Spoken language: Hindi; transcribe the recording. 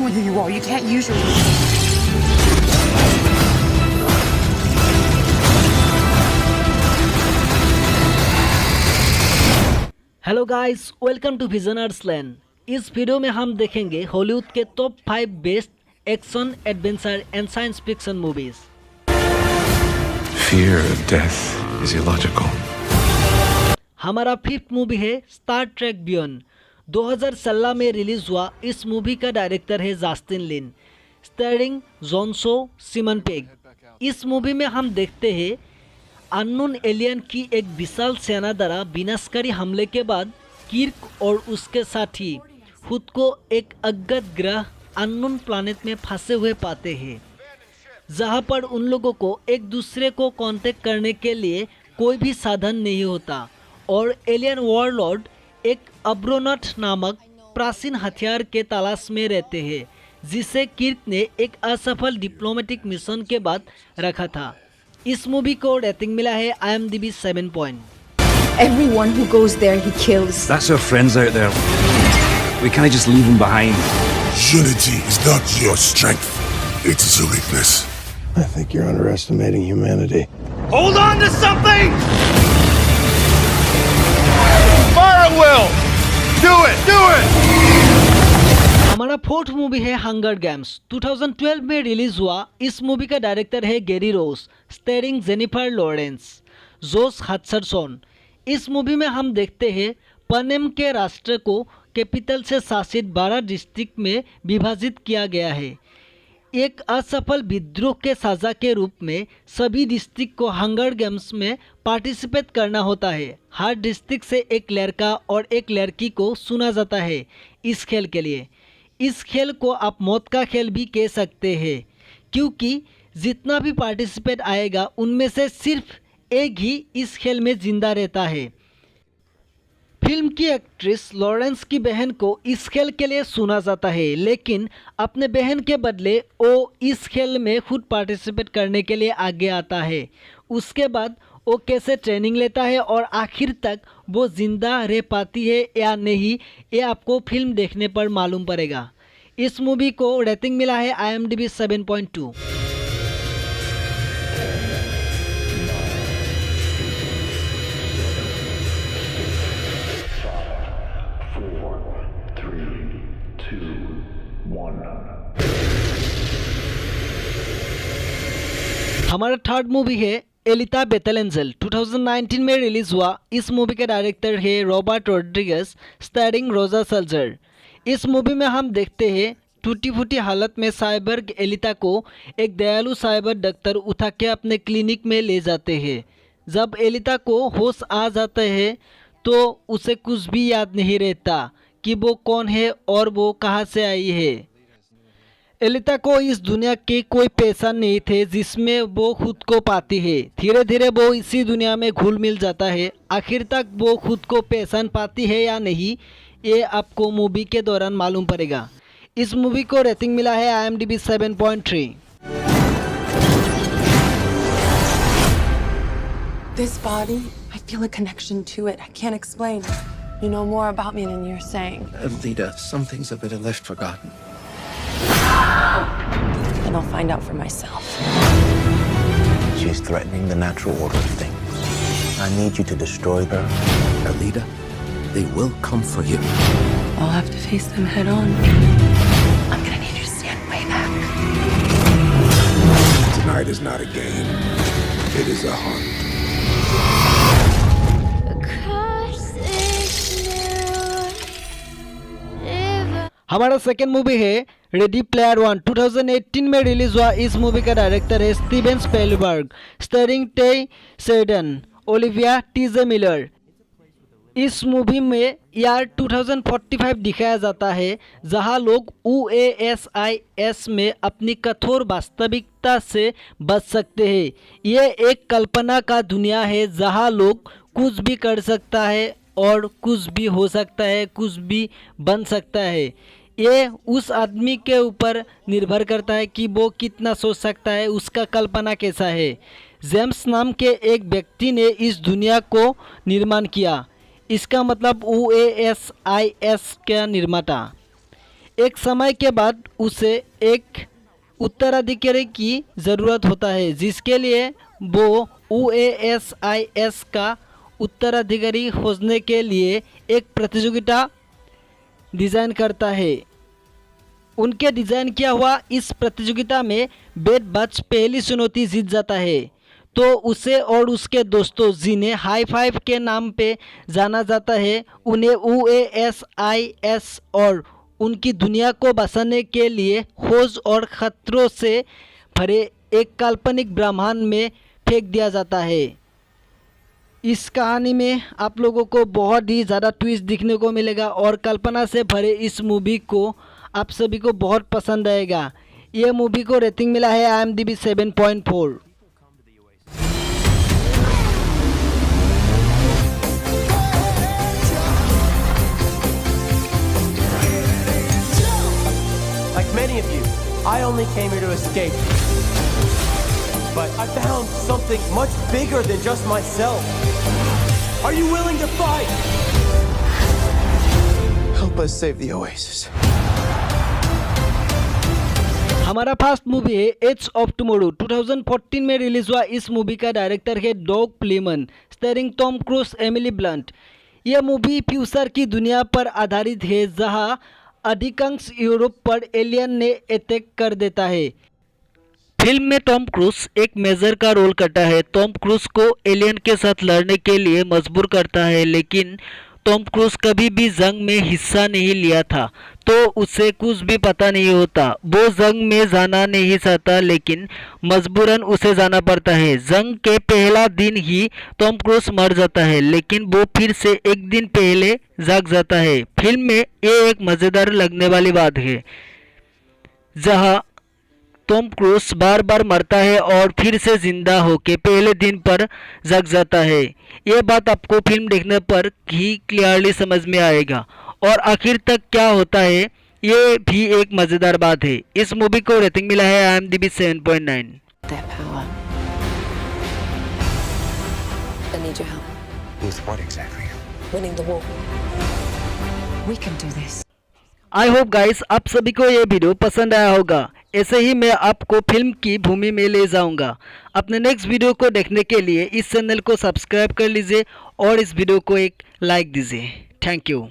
knowing who you are. You can't use your... hello guys, welcome to visioners land. इस वीडियो में हम देखेंगे हॉलीवुड के top 5 best action, adventure and science fiction movies. Fear of death is illogical. हमारा फिफ्थ मूवी है स्टार ट्रेक बियॉन्ड। 2016 में रिलीज हुआ इस मूवी का डायरेक्टर है Justin Lin, starring John Cho, Simon Pegg. इस मूवी में हम देखते हैं अननोन एलियन की एक विशाल सेना द्वारा विनाशकारी हमले के बाद किर्क और उसके साथी खुद को एक अज्ञात ग्रह अननोन प्लैनेट में फंसे हुए पाते हैं, जहां पर उन लोगों को एक दूसरे को कांटेक्ट करने के लिए कोई भी साधन नहीं होता और एलियन वॉरलॉर्ड एक अब्रोनट नामक प्राचीन हथियार के तलाश में रहते हैं, जिसे किर्क ने एक असफल डिप्लोमेटिक मिशन के बाद रखा था। इस मूवी को रेटिंग मिला है IMDb 7 point. Everyone who goes there, he kills. That's our friends out there. We can't just leave them behind. Unity is not your strength. It is your weakness. I think you're underestimating humanity. Hold on to something! Fire at will! Do it! Do it! हमारा फोर्थ मूवी है हंगर गेम्स। 2012 में रिलीज हुआ इस मूवी का डायरेक्टर है गैरी रोस, स्टारिंग जेनिफर लॉरेंस, जोश हचरसन। इस मूवी में हम देखते हैं पनेम के राष्ट्र को कैपिटल से शासित 12 डिस्ट्रिक्ट में विभाजित किया गया है। एक असफल विद्रोह के सजा के रूप में सभी डिस्ट्रिक्ट को हंगर गेम्स में पार्टिसिपेट करना होता है। हर डिस्ट्रिक्ट से एक लड़का और एक लड़की को चुना जाता है इस खेल के लिए। इस खेल को आप मौत का खेल भी कह सकते हैं, क्योंकि जितना भी पार्टिसिपेट आएगा उनमें से सिर्फ एक ही इस खेल में जिंदा रहता है। फिल्म की एक्ट्रेस लॉरेंस की बहन को इस खेल के लिए चुना जाता है, लेकिन अपने बहन के बदले वो इस खेल में खुद पार्टिसिपेट करने के लिए आगे आता है। उसके बाद वो कैसे ट्रेनिंग लेता है और आखिर तक वो जिंदा रह पाती है या नहीं, ये आपको फिल्म देखने पर मालूम पड़ेगा। इस मूवी को रेटिंग मिला है IMDb 7.2। हमारा थर्ड मूवी है एलिता बैटल एंजल। 2019 में रिलीज हुआ इस मूवी के डायरेक्टर है रॉबर्ट रोड्रिगेज, स्टारिंग रोजा सल्जर। इस मूवी में हम देखते हैं टूटी फूटी हालत में साइबर्ग एलिता को एक दयालु साइबर डॉक्टर उठा के अपने क्लिनिक में ले जाते हैं। जब एलिता को होश आ जाता है तो उसे कुछ भी याद नहीं रहता कि वो कौन है और वो कहाँ से आई है। एलिता को इस दुनिया के कोई पहचान नहीं थे जिसमें वो खुद को पाती है। धीरे धीरे वो इसी दुनिया में घुल मिल जाता है। आखिर तक वो खुद को पहचान पाती है या नहीं, ये आपको मूवी के दौरान मालूम पड़ेगा। इस मूवी को रेटिंग मिला है IMDb 7.3। This body, I feel a connection to it. I can't explain. You know more about me than you're saying. Lita, some things are better left forgotten. And I'll find out for myself. She's threatening the natural order of things. I need you to destroy her. Alita, they will come for you. I'll have to face them head on. I'm gonna need you to stand way back. Tonight is not a game. It is a hunt. हमारा सेकेंड मूवी है रेडी प्लेयर वन। 2018 में रिलीज हुआ इस मूवी का डायरेक्टर है स्टीवन स्पीलबर्ग, स्टारिंग टे शेरिडन, ओलिविया टीजे मिलर। इस मूवी में यार 2045 दिखाया जाता है, जहां लोग UASIS में अपनी कठोर वास्तविकता से बच सकते हैं। ये एक कल्पना का दुनिया है जहां लोग कुछ भी कर सकता है और कुछ भी हो सकता है, कुछ भी बन सकता है। ये उस आदमी के ऊपर निर्भर करता है कि वो कितना सोच सकता है, उसका कल्पना कैसा है। जेम्स नाम के एक व्यक्ति ने इस दुनिया को निर्माण किया, इसका मतलब UASIS का निर्माता। एक समय के बाद उसे एक उत्तराधिकारी की ज़रूरत होता है, जिसके लिए वो UASIS का उत्तराधिकारी खोजने के लिए एक प्रतियोगिता डिज़ाइन करता है। उनके डिज़ाइन किया हुआ इस प्रतियोगिता में बेट बच पहली चुनौती जीत जाता है, तो उसे और उसके दोस्तों, जिन्हें हाई फाइव के नाम पे जाना जाता है, उन्हें UASIS और उनकी दुनिया को बचाने के लिए खोज और खतरों से भरे एक काल्पनिक ब्रह्मांड में फेंक दिया जाता है। इस कहानी में आप लोगों को बहुत ही ज़्यादा ट्विस्ट दिखने को मिलेगा और कल्पना से भरे इस मूवी को आप सभी को बहुत पसंद आएगा। ये मूवी को रेटिंग मिला है IMDb 7.4। Like many of you, I only came here to escape. But I found something much bigger than just myself. Are you willing to fight? Help us save the Oasis. हमारा फर्स्ट मूवी है एज ऑफ टुमारो। 2014 में रिलीज हुआ इस मूवी का डायरेक्टर है Doug Liman, starring Tom Cruise, Emily Blunt. यह मूवी फ्यूचर की दुनिया पर आधारित है, जहां अधिकांश यूरोप पर एलियन ने अटैक कर देता है। फिल्म में टॉम क्रूज एक मेजर का रोल करता है। टॉम क्रूज को एलियन के साथ लड़ने के लिए मजबूर करता है, लेकिन टॉम क्रूज कभी भी जंग में हिस्सा नहीं लिया था, तो उसे कुछ भी पता नहीं होता। वो जंग में जाना नहीं चाहता, लेकिन मजबूरन उसे जाना पड़ता है। जंग के पहला दिन ही टॉम क्रूज मर जाता है, लेकिन वो फिर से एक दिन पहले जाग जाता है। फिल्म में ये एक मज़ेदार लगने वाली बात है, जहाँ टॉम क्रूज बार बार मरता है और फिर से जिंदा होके पहले दिन पर जग जाता है। ये बात आपको फिल्म देखने पर ही क्लियरली समझ में आएगा और आखिर तक क्या होता है ये भी एक मज़ेदार बात है। इस मूवी को रेटिंग मिला है IMDb 7.9। Their power. I need your help. With what exactly? Winning the war. We can do this. I hope guys आप सभी को ये वीडियो पसंद आया होगा। ऐसे ही मैं आपको फिल्म की भूमि में ले जाऊंगा। अपने नेक्स्ट वीडियो को देखने के लिए इस चैनल को सब्सक्राइब कर लीजिए और इस वीडियो को एक लाइक दीजिए। Thank you.